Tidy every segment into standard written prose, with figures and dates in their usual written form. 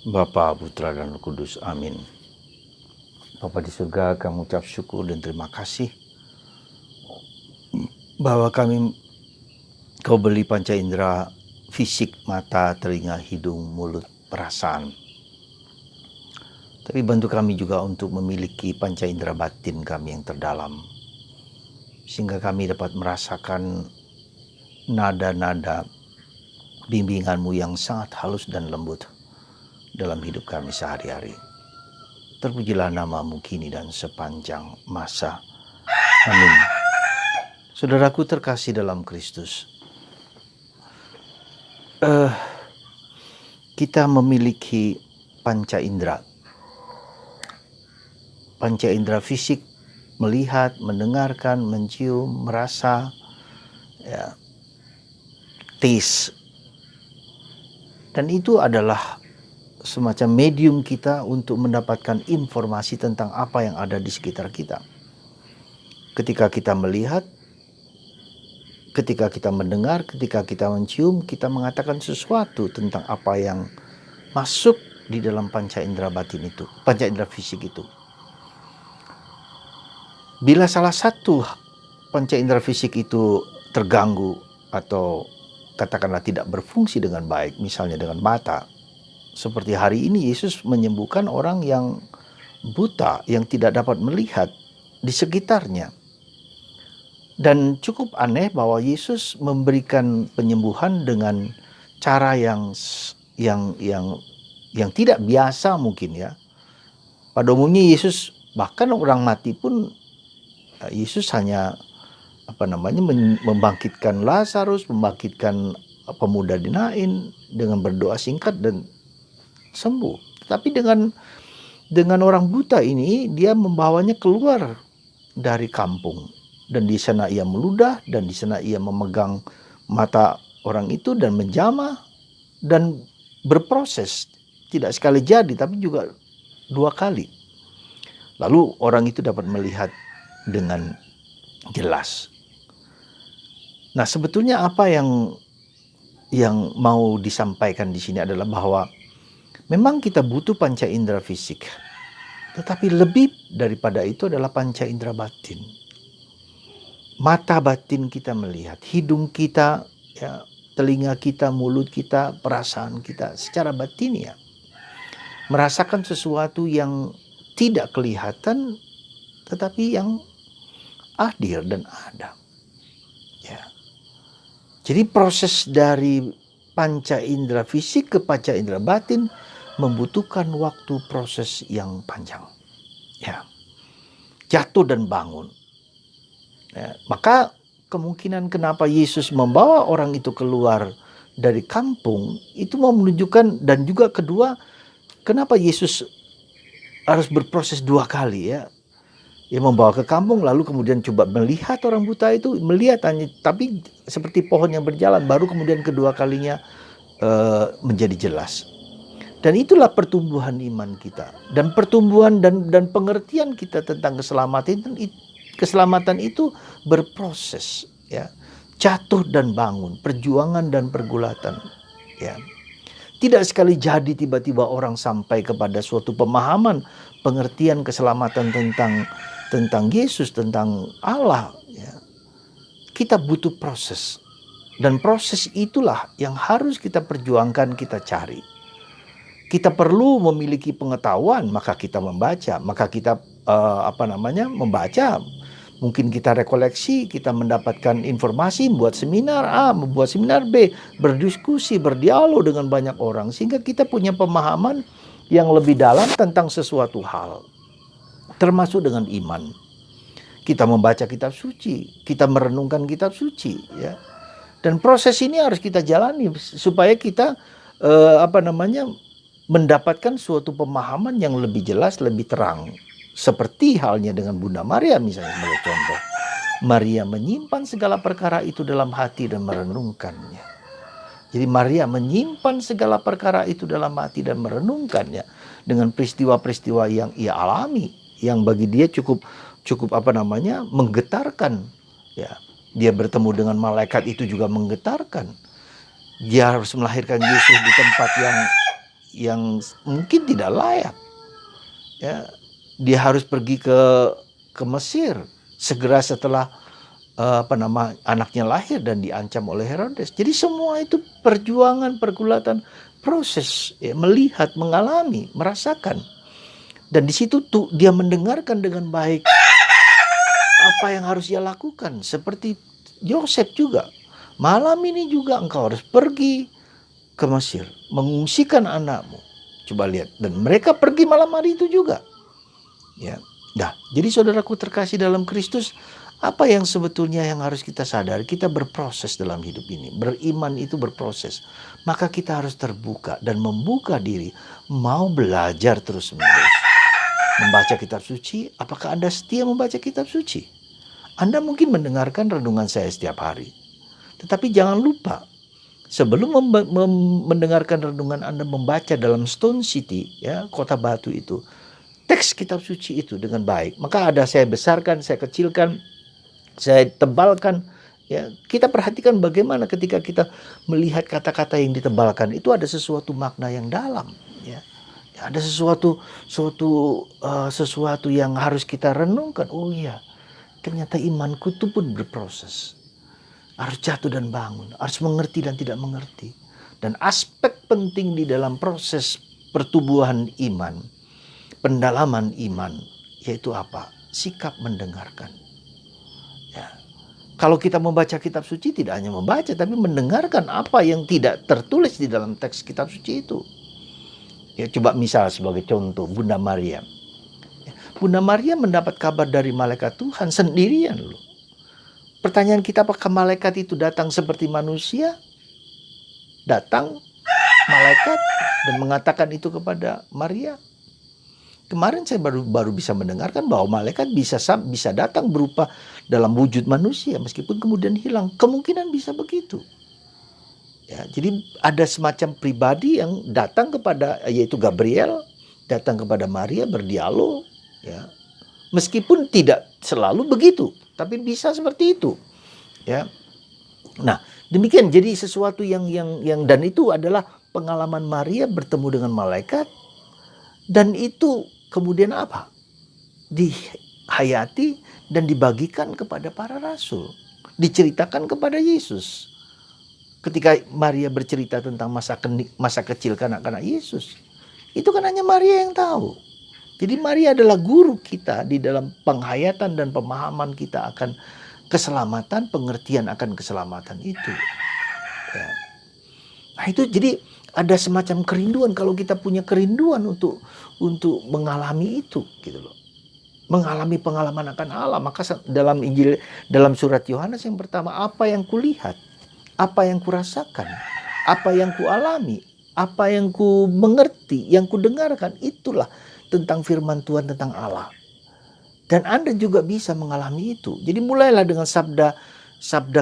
Bapa, Putra, dan Roh Kudus. Amin. Bapa di surga, kami ucap syukur dan terima kasih bahwa Kau beri panca indera fisik, mata, telinga, hidung, mulut, perasaan. Tapi bantu kami juga untuk memiliki panca indera batin kami yang terdalam, sehingga kami dapat merasakan nada-nada bimbingan-Mu yang sangat halus dan lembut dalam hidup kami sehari-hari. Terpujilah nama-Mu kini dan sepanjang masa. Amin. Saudaraku terkasih dalam Kristus, kita memiliki panca indera. Panca indera fisik, melihat, mendengarkan, mencium, merasa, taste. Dan itu adalah semacam medium kita untuk mendapatkan informasi tentang apa yang ada di sekitar kita. Ketika kita melihat, ketika kita mendengar, ketika kita mencium, kita mengatakan sesuatu tentang apa yang masuk di dalam panca indera batin itu, panca indera fisik itu. Bila salah satu panca indera fisik itu terganggu atau katakanlah tidak berfungsi dengan baik, misalnya dengan mata, seperti hari ini Yesus menyembuhkan orang yang buta, yang tidak dapat melihat di sekitarnya. Dan cukup aneh bahwa Yesus memberikan penyembuhan dengan cara yang tidak biasa mungkin ya. Pada umumnya Yesus, bahkan orang mati pun Yesus hanya membangkitkan Lazarus, membangkitkan pemuda di Nain dengan berdoa singkat dan sembuh. Tapi dengan orang buta ini, dia membawanya keluar dari kampung, dan di sana ia meludah, dan di sana ia memegang mata orang itu dan menjamah dan berproses, tidak sekali jadi tapi juga 2 kali. Lalu orang itu dapat melihat dengan jelas. Nah, sebetulnya apa yang mau disampaikan di sini adalah bahwa memang kita butuh panca indera fisik, tetapi lebih daripada itu adalah panca indera batin. Mata batin kita melihat, hidung kita, ya, telinga kita, mulut kita, perasaan kita secara batin ya, merasakan sesuatu yang tidak kelihatan tetapi yang hadir dan ada. Ya. Jadi proses dari panca indera fisik ke panca indera batin membutuhkan waktu proses yang panjang. Ya. Jatuh dan bangun. Ya. Maka kemungkinan kenapa Yesus membawa orang itu keluar dari kampung itu mau menunjukkan, dan juga kedua, kenapa Yesus harus berproses 2 kali ya. Dia membawa ke kampung, lalu kemudian coba melihat orang buta itu, melihat hanya, tapi seperti pohon yang berjalan, baru kemudian kedua kalinya menjadi jelas. Dan itulah pertumbuhan iman kita, dan pertumbuhan dan pengertian kita tentang keselamatan itu berproses ya. Jatuh dan bangun, perjuangan dan pergulatan ya. Tidak sekali jadi tiba-tiba orang sampai kepada suatu pemahaman, pengertian keselamatan tentang Yesus, tentang Allah ya. Kita butuh proses, dan proses itulah yang harus kita perjuangkan, kita cari. Kita perlu memiliki pengetahuan, maka kita membaca, maka kita membaca. Mungkin kita rekoleksi, kita mendapatkan informasi, membuat seminar A, membuat seminar B, berdiskusi, berdialog dengan banyak orang, sehingga kita punya pemahaman yang lebih dalam tentang sesuatu hal, termasuk dengan iman. Kita membaca kitab suci, kita merenungkan kitab suci, ya. Dan proses ini harus kita jalani supaya kita mendapatkan suatu pemahaman yang lebih jelas, lebih terang. Seperti halnya dengan Bunda Maria misalnya sebagai contoh. Maria menyimpan segala perkara itu dalam hati dan merenungkannya. Jadi Maria menyimpan segala perkara itu dalam hati dan merenungkannya dengan peristiwa-peristiwa yang ia alami, yang bagi dia cukup menggetarkan. Ya, dia bertemu dengan malaikat itu juga menggetarkan. Dia harus melahirkan Yesus di tempat yang mungkin tidak layak. Ya, dia harus pergi ke Mesir segera setelah anaknya lahir dan diancam oleh Herodes. Jadi semua itu perjuangan, pergulatan, proses, ya, melihat, mengalami, merasakan. Dan di situ tuh dia mendengarkan dengan baik apa yang harus ia lakukan. Seperti Yosef juga. Malam ini juga engkau harus pergi ke Mesir, mengungsikan anakmu. Coba lihat. Dan mereka pergi malam hari itu juga. Ya. Nah, jadi saudaraku terkasih dalam Kristus, apa yang sebetulnya yang harus kita sadari? Kita berproses dalam hidup ini. Beriman itu berproses. Maka kita harus terbuka dan membuka diri. Mau belajar terus-menerus. Membaca kitab suci. Apakah Anda setia membaca kitab suci? Anda mungkin mendengarkan renungan saya setiap hari. Tetapi jangan lupa, sebelum mendengarkan renungan Anda membaca dalam Stone City, ya, kota batu itu, teks kitab suci itu dengan baik. Maka ada saya besarkan, saya kecilkan, saya tebalkan. Ya, kita perhatikan bagaimana ketika kita melihat kata-kata yang ditebalkan itu ada sesuatu makna yang dalam. Ya, ada sesuatu yang harus kita renungkan. Oh iya, ternyata imanku itu pun berproses. Harus jatuh dan bangun, harus mengerti dan tidak mengerti. Dan aspek penting di dalam proses pertumbuhan iman, pendalaman iman, yaitu apa? Sikap mendengarkan. Ya. Kalau kita membaca kitab suci, tidak hanya membaca, tapi mendengarkan apa yang tidak tertulis di dalam teks kitab suci itu. Ya, coba misal sebagai contoh, Bunda Maria. Bunda Maria mendapat kabar dari malaikat Tuhan sendirian loh. Pertanyaan kita, apakah malaikat itu datang seperti manusia? Datang malaikat dan mengatakan itu kepada Maria. Kemarin saya baru bisa mendengarkan bahwa malaikat bisa datang berupa dalam wujud manusia meskipun kemudian hilang. Kemungkinan bisa begitu. Ya, jadi ada semacam pribadi yang datang kepada, yaitu Gabriel, datang kepada Maria berdialog. Ya, meskipun tidak selalu begitu, tapi bisa seperti itu. Ya, nah demikian. Jadi sesuatu yang dan itu adalah pengalaman Maria bertemu dengan malaikat, dan itu kemudian apa? Dihayati dan dibagikan kepada para rasul, diceritakan kepada Yesus. Ketika Maria bercerita tentang masa kecil kanak-kanak Yesus, itu kan hanya Maria yang tahu. Jadi Maria adalah guru kita di dalam penghayatan dan pemahaman kita akan keselamatan, pengertian akan keselamatan itu. Ya. Nah itu jadi ada semacam kerinduan, kalau kita punya kerinduan untuk mengalami itu, gitu loh. Mengalami pengalaman akan Allah. Maka dalam Injil, dalam surat Yohanes yang pertama, apa yang kulihat, apa yang kurasakan, apa yang kualami, apa yang ku mengerti, yang ku dengarkan, itulah tentang firman Tuhan tentang Allah. Dan Anda juga bisa mengalami itu. Jadi mulailah dengan sabda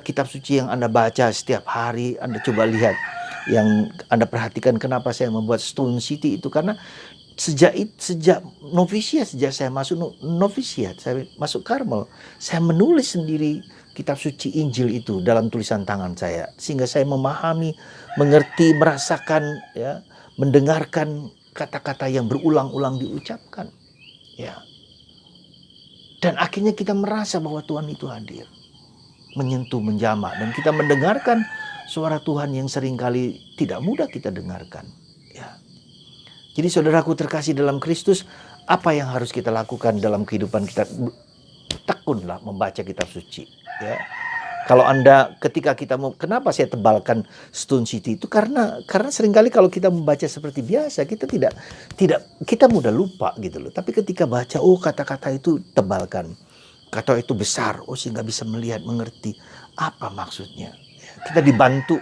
kitab suci yang Anda baca setiap hari. Anda coba lihat, yang Anda perhatikan kenapa saya membuat Stone City itu, karena sejak novisiat, sejak saya masuk novisiat, saya masuk Karmel, saya menulis sendiri kitab suci Injil itu dalam tulisan tangan saya, sehingga saya memahami, mengerti, merasakan, ya, mendengarkan kata-kata yang berulang-ulang diucapkan, ya. Dan akhirnya kita merasa bahwa Tuhan itu hadir, menyentuh, menjamah, dan kita mendengarkan suara Tuhan yang seringkali tidak mudah kita dengarkan, ya. Jadi saudaraku terkasih dalam Kristus, apa yang harus kita lakukan dalam kehidupan kita? Tekunlah membaca kitab suci, ya. Kalau Anda, ketika kita mau, kenapa saya tebalkan Stone City itu? Karena seringkali kalau kita membaca seperti biasa, kita tidak kita mudah lupa gitu loh. Tapi ketika baca, oh kata-kata itu tebalkan, kata itu besar, oh sehingga bisa melihat, mengerti apa maksudnya. Kita dibantu.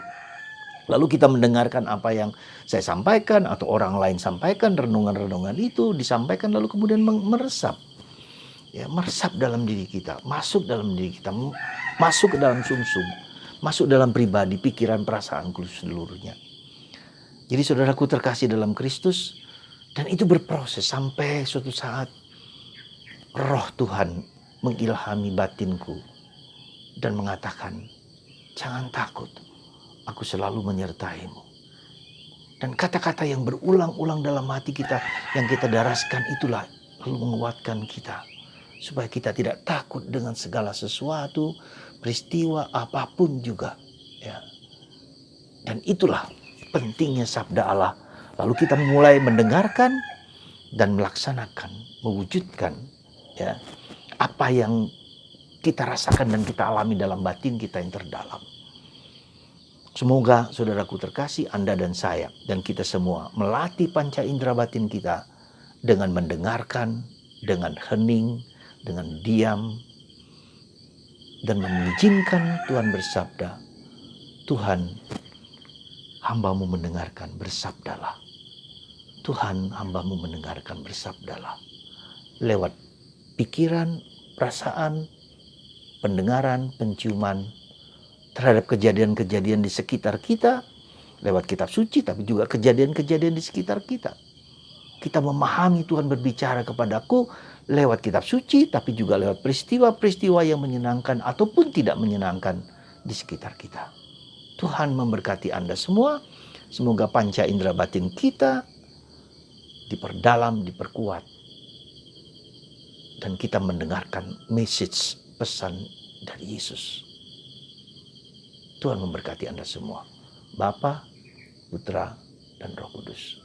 Lalu kita mendengarkan apa yang saya sampaikan atau orang lain sampaikan, renungan-renungan itu disampaikan lalu kemudian meresap. Ya, meresap dalam diri kita, masuk dalam diri kita, masuk ke dalam sumsum, masuk dalam pribadi, pikiran, perasaanku seluruhnya. Jadi saudaraku terkasih dalam Kristus, dan itu berproses sampai suatu saat Roh Tuhan mengilhami batinku dan mengatakan, jangan takut, aku selalu menyertaimu. Dan kata-kata yang berulang-ulang dalam hati kita, yang kita daraskan itulah lalu menguatkan kita. Supaya kita tidak takut dengan segala sesuatu, peristiwa apapun juga. Ya. Dan itulah pentingnya sabda Allah. Lalu kita mulai mendengarkan dan melaksanakan, mewujudkan ya apa yang kita rasakan dan kita alami dalam batin kita yang terdalam. Semoga saudaraku terkasih, Anda dan saya dan kita semua melatih panca indera batin kita dengan mendengarkan, dengan hening, dengan diam, dan mengizinkan Tuhan bersabda. Tuhan, hamba-Mu mendengarkan, bersabdalah. Tuhan, hamba-Mu mendengarkan, bersabdalah. Lewat pikiran, perasaan, pendengaran, penciuman, terhadap kejadian-kejadian di sekitar kita, lewat kitab suci, tapi juga kejadian-kejadian di sekitar kita. Kita memahami Tuhan berbicara kepadaku lewat kitab suci, tapi juga lewat peristiwa-peristiwa yang menyenangkan ataupun tidak menyenangkan di sekitar kita. Tuhan memberkati Anda semua. Semoga panca indera batin kita diperdalam, diperkuat. Dan kita mendengarkan message, pesan dari Yesus. Tuhan memberkati Anda semua. Bapa, Putra, dan Roh Kudus.